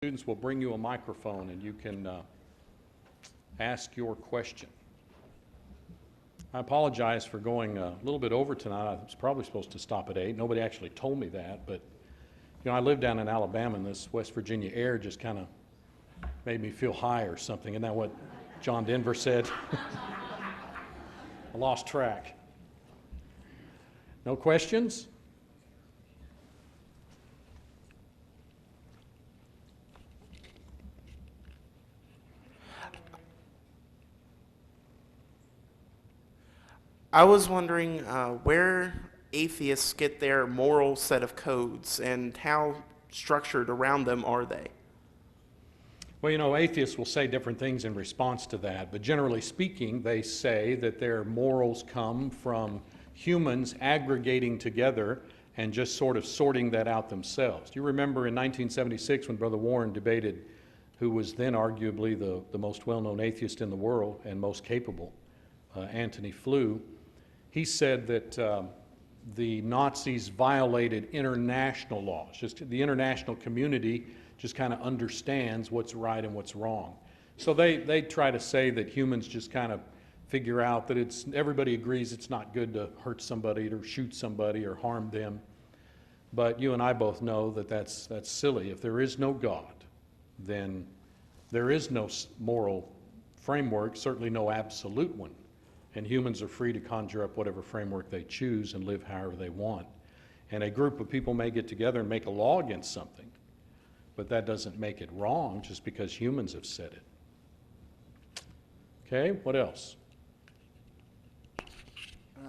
Students will bring you a microphone and you can ask your question. I apologize for going a little bit over tonight. I was probably supposed to stop at 8. Nobody actually told me that, but I live down in Alabama, and this West Virginia air just kind of made me feel high or something. Isn't that what John Denver said? I lost track. No questions? I was wondering where atheists get their moral set of codes and how structured around them are they? Well, atheists will say different things in response to that, but generally speaking, they say that their morals come from humans aggregating together and just sort of sorting that out themselves. Do you remember in 1976 when Brother Warren debated who was then arguably the most well-known atheist in the world and most capable, Antony Flew? He said that the Nazis violated international laws. Just the international community just kind of understands what's right and what's wrong. So they try to say that humans just kind of figure out that everybody agrees it's not good to hurt somebody or shoot somebody or harm them. But you and I both know that that's silly. If there is no God, then there is no moral framework, certainly no absolute one. And humans are free to conjure up whatever framework they choose and live however they want. And a group of people may get together and make a law against something, but that doesn't make it wrong just because humans have said it. Okay, what else?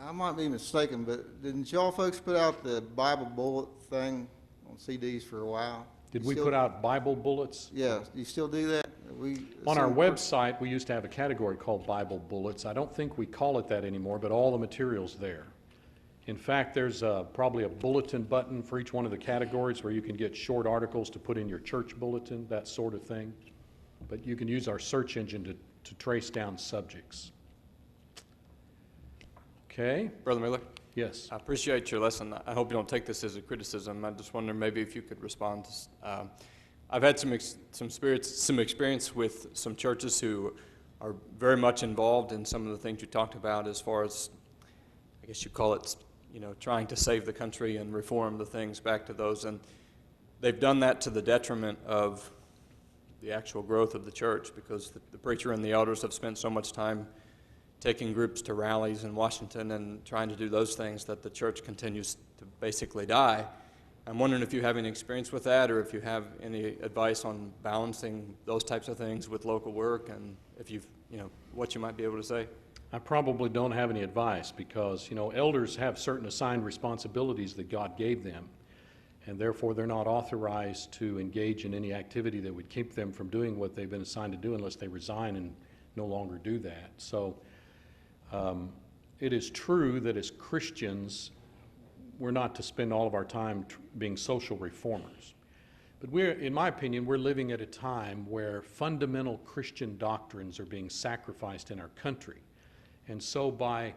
I might be mistaken, but didn't y'all folks put out the Bible bullet thing on CDs for a while? Did we put out Bible bullets? Yeah, do you still do that? On our website, we used to have a category called Bible bullets. I don't think we call it that anymore, but all the material's there. In fact, there's probably a bulletin button for each one of the categories where you can get short articles to put in your church bulletin, that sort of thing. But you can use our search engine to trace down subjects. Okay. Brother Miller? Yes. I appreciate your lesson. I hope you don't take this as a criticism. I just wonder maybe if you could respond. I've had some experience with some churches who are very much involved in some of the things you talked about as far as, I guess you call it, trying to save the country and reform the things back to those. And they've done that to the detriment of the actual growth of the church because the preacher and the elders have spent so much time taking groups to rallies in Washington and trying to do those things that the church continues to basically die. I'm wondering if you have any experience with that or if you have any advice on balancing those types of things with local work and if what you might be able to say. I probably don't have any advice because, elders have certain assigned responsibilities that God gave them, and therefore they're not authorized to engage in any activity that would keep them from doing what they've been assigned to do unless they resign and no longer do that. So it is true that as Christians, we're not to spend all of our time being social reformers. But in my opinion, we're living at a time where fundamental Christian doctrines are being sacrificed in our country. And so by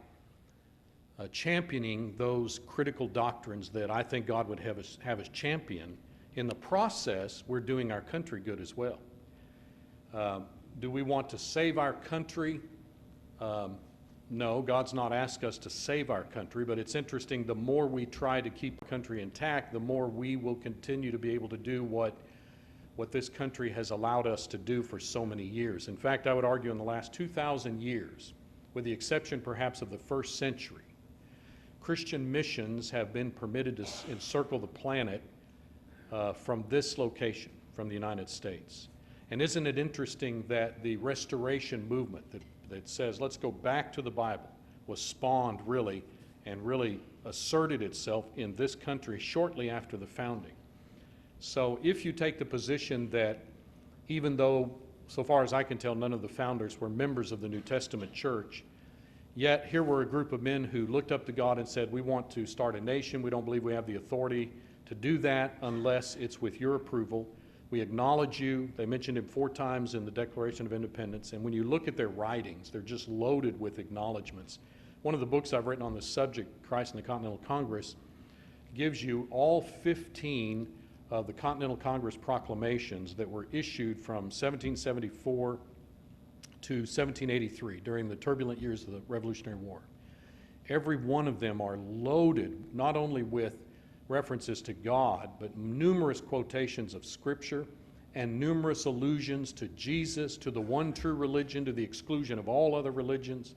championing those critical doctrines that I think God would have us champion, in the process, we're doing our country good as well. Do we want to save our country? No, God's not asked us to save our country, but it's interesting, the more we try to keep the country intact, the more we will continue to be able to do what this country has allowed us to do for so many years. In fact, I would argue in the last 2,000 years, with the exception perhaps of the first century, Christian missions have been permitted to encircle the planet from this location, from the United States. And isn't it interesting that the restoration movement that says, let's go back to the Bible, was spawned really and really asserted itself in this country shortly after the founding. So if you take the position that even though, so far as I can tell, none of the founders were members of the New Testament church, yet here were a group of men who looked up to God and said, we want to start a nation. We don't believe we have the authority to do that unless it's with your approval. We acknowledge you. They mentioned him 4 times in the Declaration of Independence. And when you look at their writings, they're just loaded with acknowledgments. One of the books I've written on this subject, Christ in the Continental Congress, gives you all 15 of the Continental Congress proclamations that were issued from 1774 to 1783 during the turbulent years of the Revolutionary War. Every one of them are loaded not only with references to God, but numerous quotations of Scripture and numerous allusions to Jesus, to the one true religion, to the exclusion of all other religions.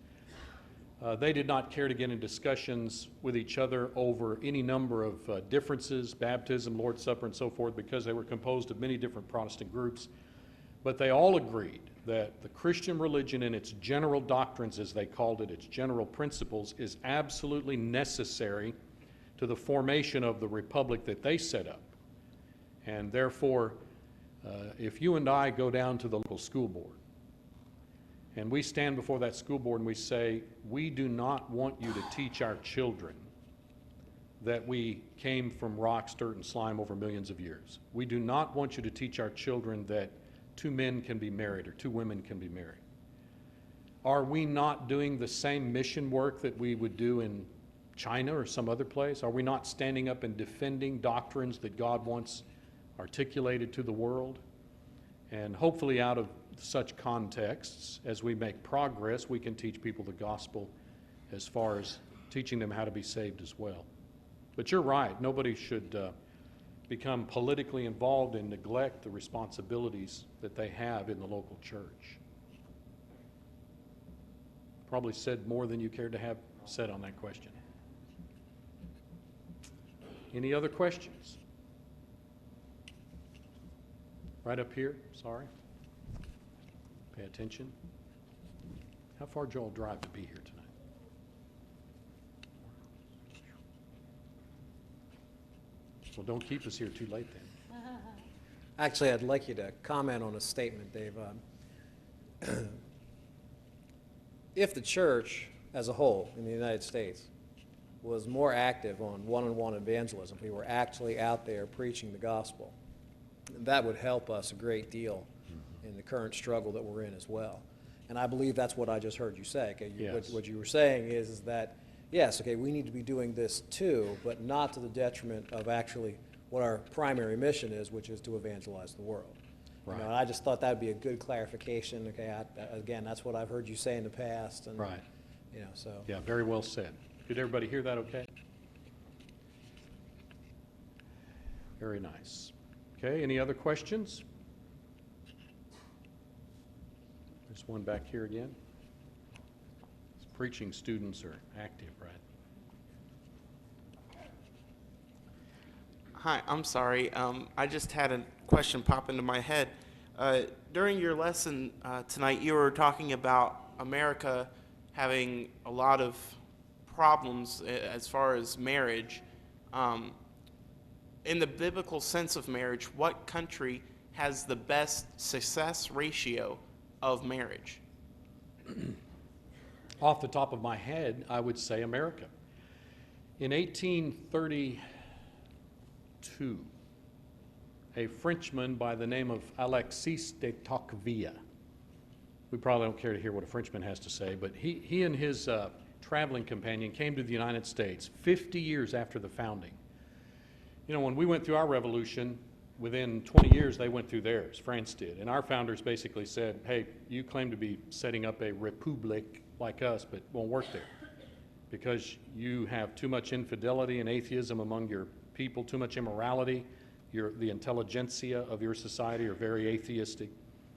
They did not care to get in discussions with each other over any number of differences, baptism, Lord's Supper, and so forth, because they were composed of many different Protestant groups. But they all agreed that the Christian religion in its general doctrines, as they called it, its general principles, is absolutely necessary to the formation of the republic that they set up. And therefore, if you and I go down to the local school board, and we stand before that school board and we say, we do not want you to teach our children that we came from rocks, dirt, and slime over millions of years. We do not want you to teach our children that two men can be married or two women can be married. Are we not doing the same mission work that we would do in China or some other place? Are we not standing up and defending doctrines that God wants articulated to the world? And hopefully out of such contexts, as we make progress, we can teach people the gospel as far as teaching them how to be saved as well. But you're right, nobody should become politically involved and neglect the responsibilities that they have in the local church. Probably said more than you cared to have said on that question. Any other questions? Right up here, sorry. Pay attention. How far did you all drive to be here tonight? Well, don't keep us here too late then. Actually, I'd like you to comment on a statement, Dave. If the church as a whole in the United States was more active on one-on-one evangelism, we were actually out there preaching the gospel, that would help us a great deal in the current struggle that we're in as well. And I believe that's what I just heard you say. Okay? Yes. What you were saying is that, yes, okay, we need to be doing this too, but not to the detriment of actually what our primary mission is, which is to evangelize the world. Right. You know, and I just thought that would be a good clarification. Okay, again, that's what I've heard you say in the past. And, Right. You know, so. Yeah, very well said. Did everybody hear that okay? Very nice. Okay, any other questions? There's one back here again. Preaching students are active, right? Hi, I'm sorry. I just had a question pop into my head. During your lesson tonight, you were talking about America having a lot of problems as far as marriage. In the biblical sense of marriage, what country has the best success ratio of marriage? Off the top of my head, I would say America. In 1832, a Frenchman by the name of Alexis de Tocqueville, we probably don't care to hear what a Frenchman has to say, but he and his traveling companion came to the United States 50 years after the founding. You know, when we went through our revolution, within 20 years they went through theirs, France did, and our founders basically said, hey, you claim to be setting up a republic like us, but it won't work there because you have too much infidelity and atheism among your people, too much immorality. The intelligentsia of your society are very atheistic.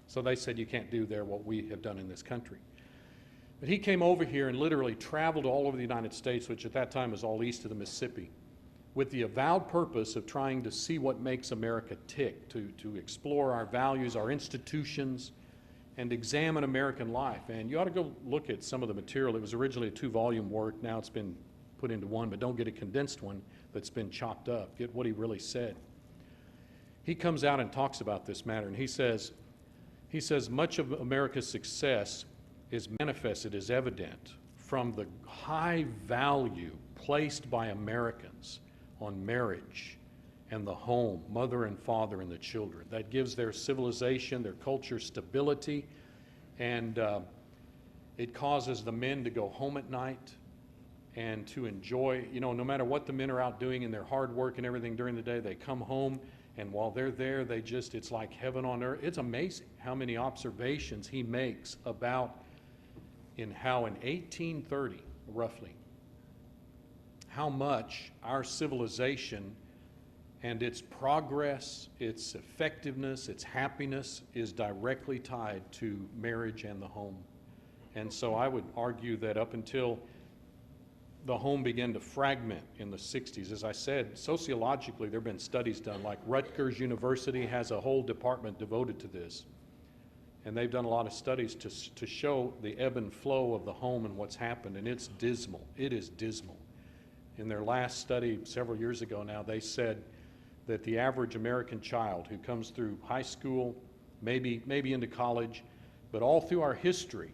So they said you can't do there what we have done in this country. But he came over here and literally traveled all over the United States, which at that time was all east of the Mississippi, with the avowed purpose of trying to see what makes America tick, to explore our values, our institutions, and examine American life. And you ought to go look at some of the material. It was originally a 2-volume work. Now it's been put into one, but don't get a condensed one that's been chopped up. Get what he really said. He comes out and talks about this matter, and he says much of America's success is manifested, is evident from the high value placed by Americans on marriage and the home, mother and father and the children. That gives their civilization, their culture stability, and it causes the men to go home at night and to enjoy, you know, no matter what the men are out doing in their hard work and everything during the day, they come home And while they're there, it's like heaven on earth. It's amazing how many observations he makes about how in 1830, roughly, how much our civilization and its progress, its effectiveness, its happiness is directly tied to marriage and the home. And so I would argue that up until the home began to fragment in the 60s, as I said, sociologically there have been studies done, like Rutgers University has a whole department devoted to this. And they've done a lot of studies to show the ebb and flow of the home and what's happened, and it's dismal. It is dismal. In their last study several years ago now, they said that the average American child who comes through high school, maybe into college, but all through our history,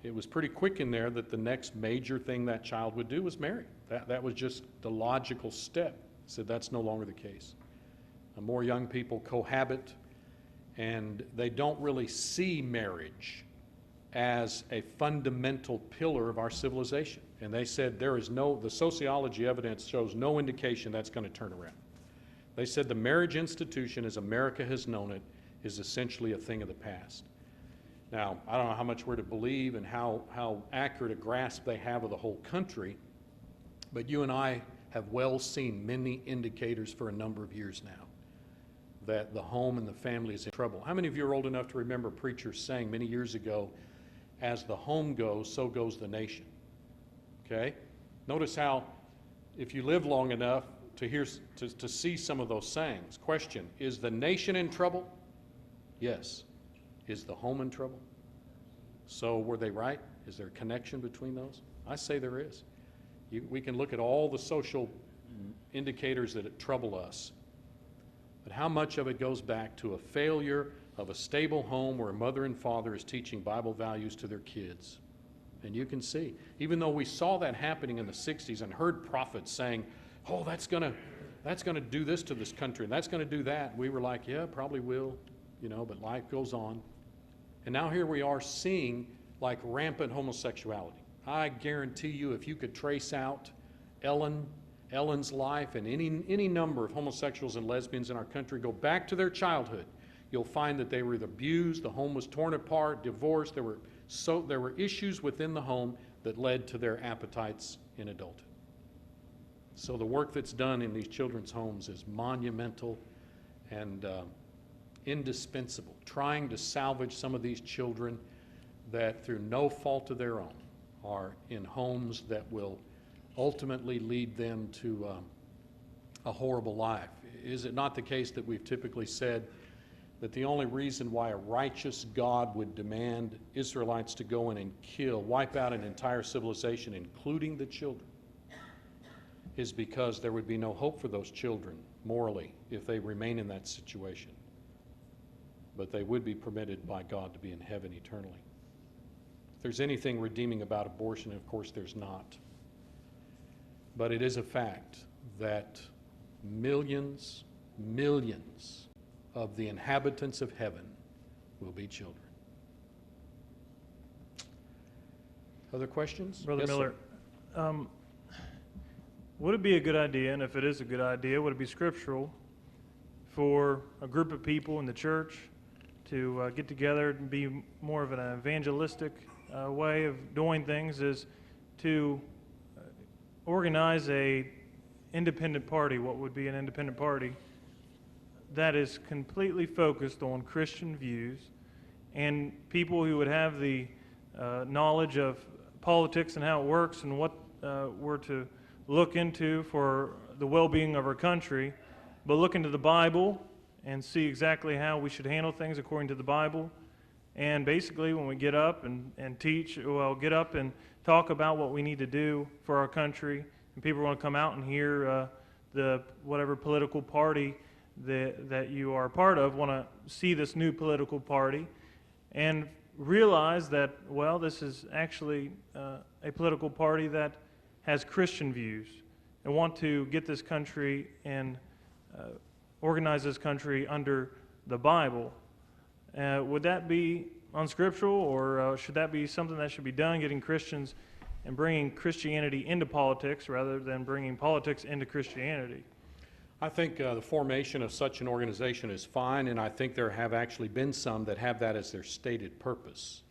it was pretty quick in there that the next major thing that child would do was marry. That was just the logical step. Said that's no longer the case. More young people cohabit, and they don't really see marriage as a fundamental pillar of our civilization. And they said the sociology evidence shows no indication that's going to turn around. They said the marriage institution as America has known it is essentially a thing of the past. Now, I don't know how much we're to believe and how accurate a grasp they have of the whole country, but you and I have well seen many indicators for a number of years now that the home and the family is in trouble. How many of you are old enough to remember preachers saying many years ago, as the home goes, so goes the nation? Okay? Notice how, if you live long enough to see some of those sayings. Question, is the nation in trouble? Yes. Is the home in trouble? So were they right? Is there a connection between those? I say there is. We can look at all the social indicators that trouble us, but how much of it goes back to a failure of a stable home where a mother and father is teaching Bible values to their kids? And you can see, even though we saw that happening in the 60s and heard prophets saying, oh, that's gonna do this to this country, and that's gonna do that, we were like, yeah, probably will, but life goes on. And now here we are seeing like rampant homosexuality. I guarantee you, if you could trace out Ellen's life and any number of homosexuals and lesbians in our country, go back to their childhood, you'll find that they were either abused, the home was torn apart, divorced. There were issues within the home that led to their appetites in adulthood. So the work that's done in these children's homes is monumental and indispensable, trying to salvage some of these children that through no fault of their own are in homes that will ultimately lead them to a horrible life. Is it not the case that we've typically said that the only reason why a righteous God would demand Israelites to go in and wipe out an entire civilization, including the children, is because there would be no hope for those children morally if they remain in that situation. But they would be permitted by God to be in heaven eternally. If there's anything redeeming about abortion, of course there's not. But it is a fact that millions of the inhabitants of heaven will be children. Other questions? Brother Yes, Miller, sir. would it be a good idea, and if it is a good idea, would it be scriptural for a group of people in the church to get together and be more of an evangelistic way of doing things, is to organize a independent party, what would be an independent party, that is completely focused on Christian views, and people who would have the knowledge of politics and how it works and what we're to look into for the well-being of our country, but look into the Bible and see exactly how we should handle things according to the Bible. And basically, when we get up and teach, get up and talk about what we need to do for our country, and people want to come out and hear the whatever political party that you are a part of, want to see this new political party and realize that, well, this is actually a political party that has Christian views and want to get this country and organize this country under the Bible. Would that be unscriptural, or should that be something that should be done, getting Christians and bringing Christianity into politics rather than bringing politics into Christianity? I think the formation of such an organization is fine, and I think there have actually been some that have that as their stated purpose.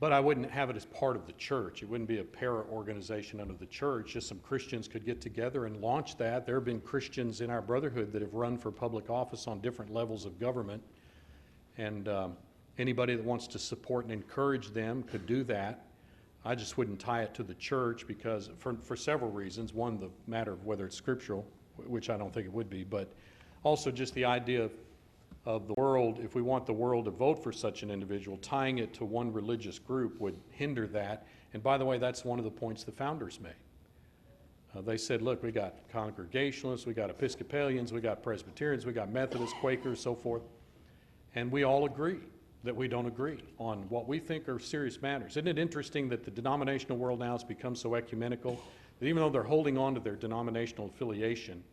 But I wouldn't have it as part of the church. It wouldn't be a para-organization under the church. Just some Christians could get together and launch that. There have been Christians in our brotherhood that have run for public office on different levels of government, and anybody that wants to support and encourage them could do that. I just wouldn't tie it to the church because for several reasons. One, the matter of whether it's scriptural, which I don't think it would be, but also just the idea of the world, if we want the world to vote for such an individual, tying it to one religious group would hinder that. And by the way, that's one of the points the founders made. They said, look, we got Congregationalists, we got Episcopalians, we got Presbyterians, we got Methodists, Quakers, so forth, and we all agree that we don't agree on what we think are serious matters. Isn't it interesting that the denominational world now has become so ecumenical that even though they're holding on to their denominational affiliation,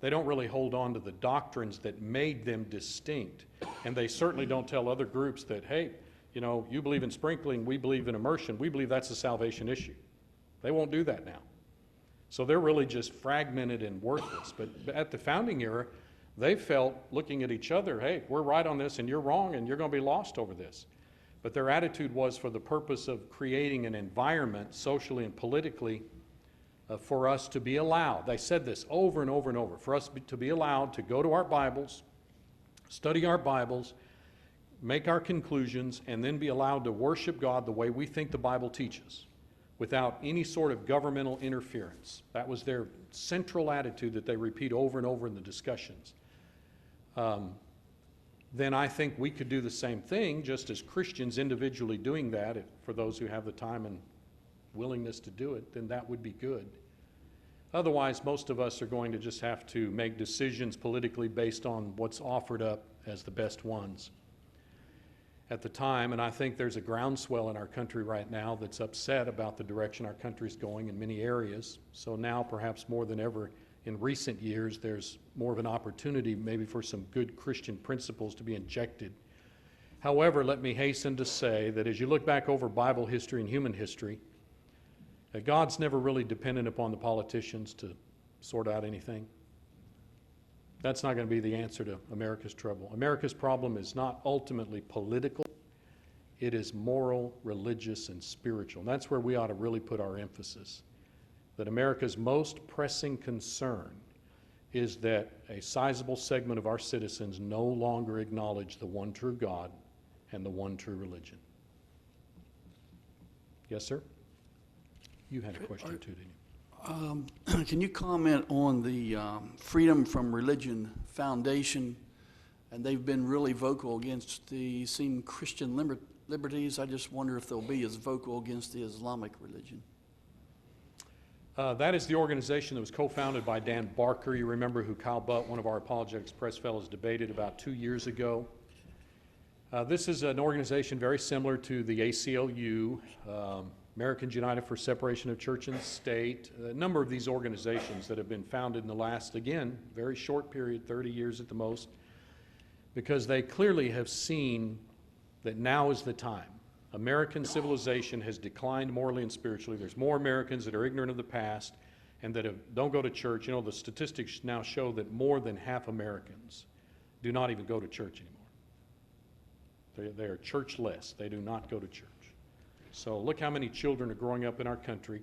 they don't really hold on to the doctrines that made them distinct. And they certainly don't tell other groups that, hey, you know, you believe in sprinkling, we believe in immersion, we believe that's a salvation issue. They won't do that now. So they're really just fragmented and worthless. But at the founding era, they felt, looking at each other, hey, we're right on this and you're wrong and you're going to be lost over this. But their attitude was for the purpose of creating an environment socially and politically for us to be allowed. They said this over and over and over, for us to be allowed to go to our Bibles, study our Bibles, make our conclusions, and then be allowed to worship God the way we think the Bible teaches, without any sort of governmental interference. That was their central attitude that they repeat over and over in the discussions. Then I think we could do the same thing, just as Christians individually doing that, for those who have the time and willingness to do it, then that would be good. Otherwise, most of us are going to just have to make decisions politically based on what's offered up as the best ones at the time. And I think there's a groundswell in our country right now that's upset about the direction our country's going in many areas. So now, perhaps more than ever in recent years, there's more of an opportunity maybe for some good Christian principles to be injected. However, let me hasten to say that as you look back over Bible history and human history, that God's never really dependent upon the politicians to sort out anything. That's not going to be the answer to America's trouble. America's problem is not ultimately political. It is moral, religious, and spiritual. And that's where we ought to really put our emphasis. That America's most pressing concern is that a sizable segment of our citizens no longer acknowledge the one true God and the one true religion. Yes, sir? You had a question too, didn't you? Can you comment on the Freedom from Religion Foundation? And they've been really vocal against the Christian liberties. I just wonder if they'll be as vocal against the Islamic religion. That is the organization that was co-founded by Dan Barker. You remember who Kyle Butt, one of our Apologetics Press fellows, debated about 2 years ago. This is an organization very similar to the ACLU, Americans United for Separation of Church and State, a number of these organizations that have been founded in the last, again, very short period, 30 years at the most, because they clearly have seen that now is the time. American civilization has declined morally and spiritually. There's more Americans that are ignorant of the past and that don't go to church. You know, the statistics now show that more than half Americans do not even go to church anymore. They are churchless. They do not go to church. So look how many children are growing up in our country,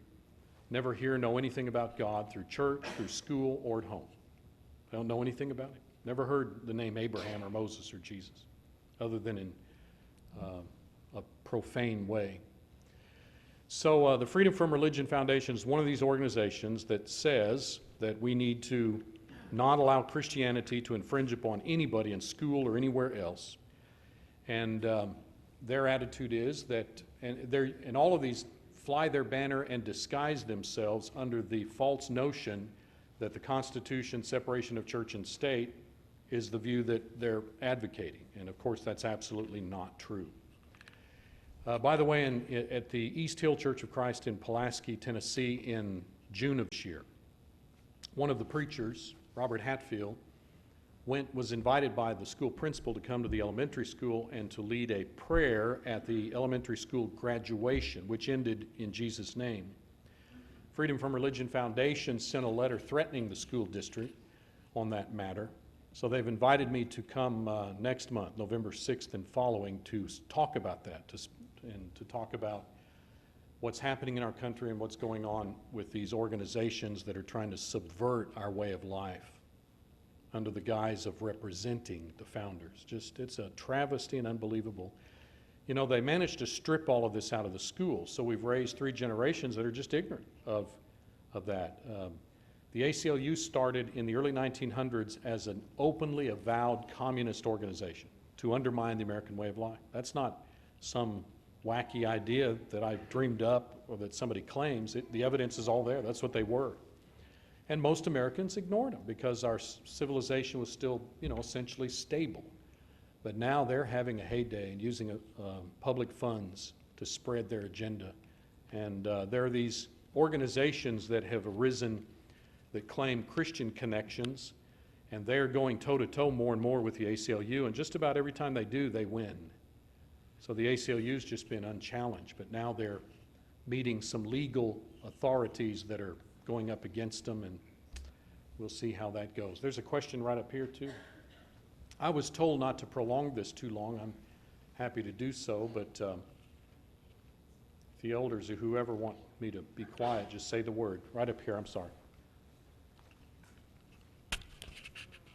never know anything about God through church, through school, or at home. They don't know anything about it. Never heard the name Abraham or Moses or Jesus, other than in a profane way. So the Freedom from Religion Foundation is one of these organizations that says that we need to not allow Christianity to infringe upon anybody in school or anywhere else. And their attitude is that, and all of these fly their banner and disguise themselves under the false notion that the Constitution, separation of church and state, is the view that they're advocating. And of course, that's absolutely not true. By the way, at the East Hill Church of Christ in Pulaski, Tennessee, in June of this year, one of the preachers, Robert Hatfield, was invited by the school principal to come to the elementary school and to lead a prayer at the elementary school graduation, which ended in Jesus' name. Freedom from Religion Foundation sent a letter threatening the school district on that matter. So they've invited me to come next month, November 6th and following, to talk about that, and to talk about what's happening in our country and what's going on with these organizations that are trying to subvert our way of life under the guise of representing the founders. It's a travesty and unbelievable. You know, they managed to strip all of this out of the schools, so we've raised 3 generations that are just ignorant of that. The ACLU started in the early 1900s as an openly avowed communist organization to undermine the American way of life. That's not some wacky idea that I dreamed up or that somebody claims. The evidence is all there. That's what they were. And most Americans ignored them because our civilization was still, essentially stable. But now they're having a heyday and using public funds to spread their agenda. And there are these organizations that have arisen that claim Christian connections, and they're going toe-to-toe more and more with the ACLU, and just about every time they do, they win. So the ACLU's just been unchallenged, but now they're meeting some legal authorities that are going up against them, and we'll see how that goes. There's a question right up here, too. I was told not to prolong this too long. I'm happy to do so, but the elders or whoever want me to be quiet, just say the word. Right up here, I'm sorry.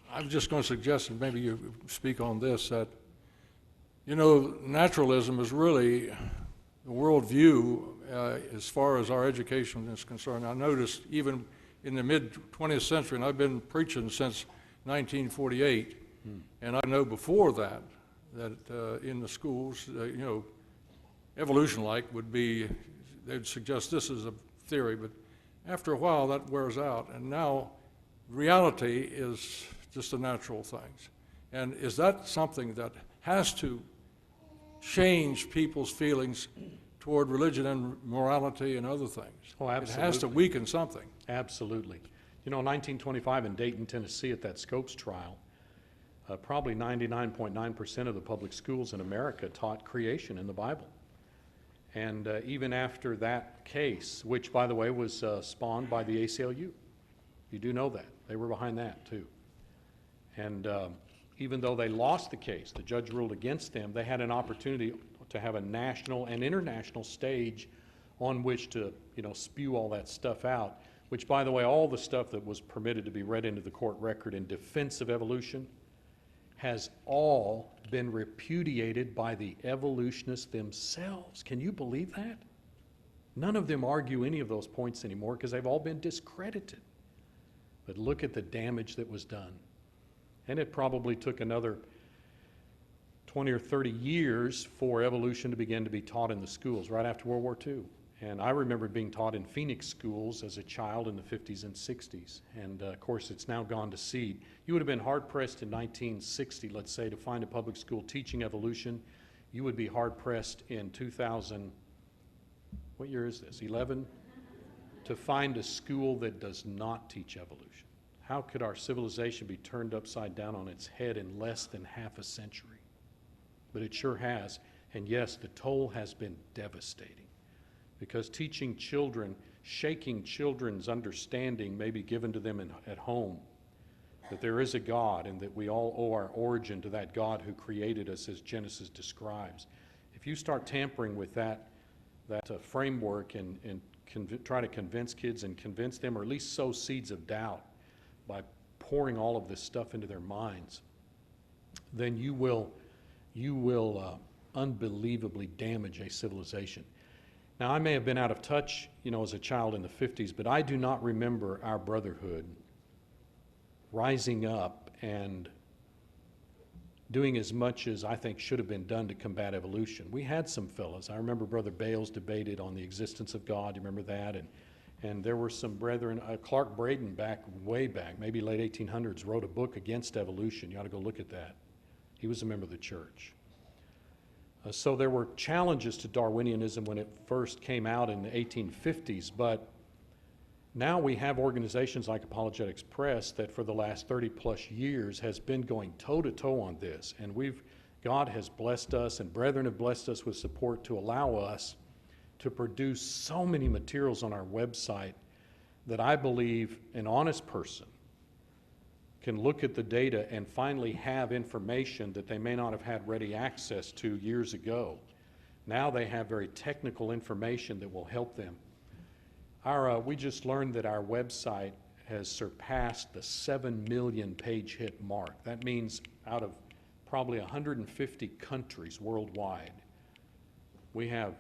I was just going to suggest, and maybe you speak on this, that, naturalism is really the worldview as far as our education is concerned. I noticed even in the mid-20th century, and I've been preaching since 1948, and I know before that in the schools, evolution-like would be, they'd suggest this is a theory, but after a while that wears out, and now reality is just the natural things. And is that something that has to change people's feelings toward religion and morality and other things? Oh, absolutely. It has to weaken something. Absolutely. In 1925 in Dayton, Tennessee, at that Scopes trial, probably 99.9% of the public schools in America taught creation in the Bible. And even after that case, which, by the way, was spawned by the ACLU. You do know that. They were behind that, too. And even though they lost the case, the judge ruled against them, they had an opportunity to have a national and international stage on which to, spew all that stuff out, which, by the way, all the stuff that was permitted to be read into the court record in defense of evolution has all been repudiated by the evolutionists themselves. Can you believe that? None of them argue any of those points anymore because they've all been discredited. But look at the damage that was done. And it probably took another 20 or 30 years for evolution to begin to be taught in the schools, right after World War II. And I remember being taught in Phoenix schools as a child in the 50s and 60s. And of course, it's now gone to seed. You would have been hard-pressed in 1960, let's say, to find a public school teaching evolution. You would be hard-pressed in 2000, what year is this, 11? To find a school that does not teach evolution. How could our civilization be turned upside down on its head in less than half a century? But it sure has. And yes, the toll has been devastating. Because teaching children, shaking children's understanding may be given to them at home, that there is a God and that we all owe our origin to that God who created us, as Genesis describes. If you start tampering with that framework and try to convince kids and convince them, or at least sow seeds of doubt by pouring all of this stuff into their minds, then you will unbelievably damage a civilization. Now, I may have been out of touch, as a child in the 50s, but I do not remember our brotherhood rising up and doing as much as I think should have been done to combat evolution. We had some fellows. I remember Brother Bales debated on the existence of God. You remember that? And there were some brethren. Clark Braden, way back, maybe late 1800s, wrote a book against evolution. You ought to go look at that. He was a member of the church. So there were challenges to Darwinianism when it first came out in the 1850s, but now we have organizations like Apologetics Press that for the last 30 plus years has been going toe-to-toe on this, and God has blessed us, and brethren have blessed us with support to allow us to produce so many materials on our website that I believe an honest person can look at the data and finally have information that they may not have had ready access to years ago. Now they have very technical information that will help them. We just learned that our website has surpassed the 7 million page hit mark. That means out of probably 150 countries worldwide, we have,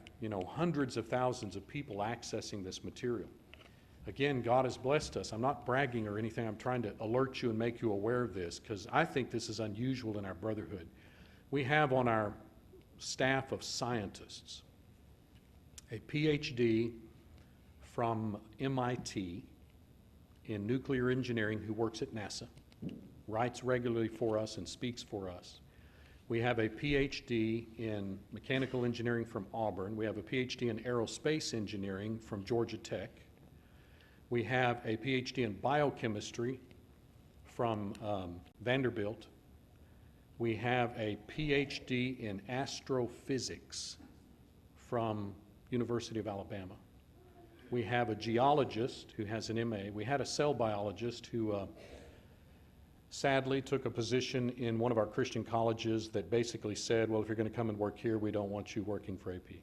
hundreds of thousands of people accessing this material. Again, God has blessed us. I'm not bragging or anything. I'm trying to alert you and make you aware of this, because I think this is unusual in our brotherhood. We have on our staff of scientists a PhD from MIT in nuclear engineering who works at NASA, writes regularly for us and speaks for us. We have a PhD in mechanical engineering from Auburn. We have a PhD in aerospace engineering from Georgia Tech. We have a PhD in biochemistry from Vanderbilt. We have a PhD in astrophysics from University of Alabama. We have a geologist who has an MA. We had a cell biologist who sadly took a position in one of our Christian colleges that basically said, well, if you're going to come and work here, we don't want you working for AP.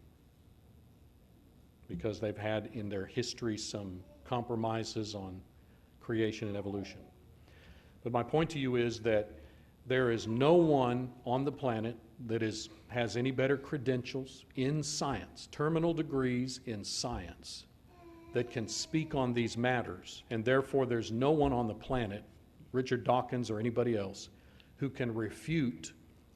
Because they've had in their history some compromises on creation and evolution. But my point to you is that there is no one on the planet that has any better credentials in science, terminal degrees in science, that can speak on these matters. And therefore, there's no one on the planet, Richard Dawkins or anybody else, who can refute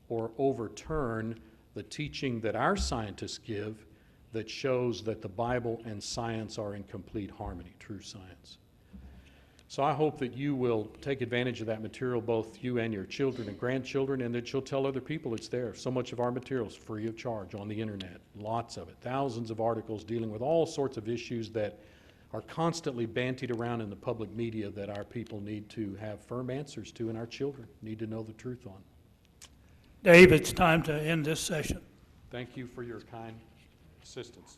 or overturn the teaching that our scientists give that shows that the Bible and science are in complete harmony, true science. So I hope that you will take advantage of that material, both you and your children and grandchildren, and that you'll tell other people it's there. So much of our material is free of charge on the internet, lots of it, thousands of articles dealing with all sorts of issues that are constantly bantied around in the public media that our people need to have firm answers to and our children need to know the truth on. Dave, it's time to end this session. Thank you for your kind assistance.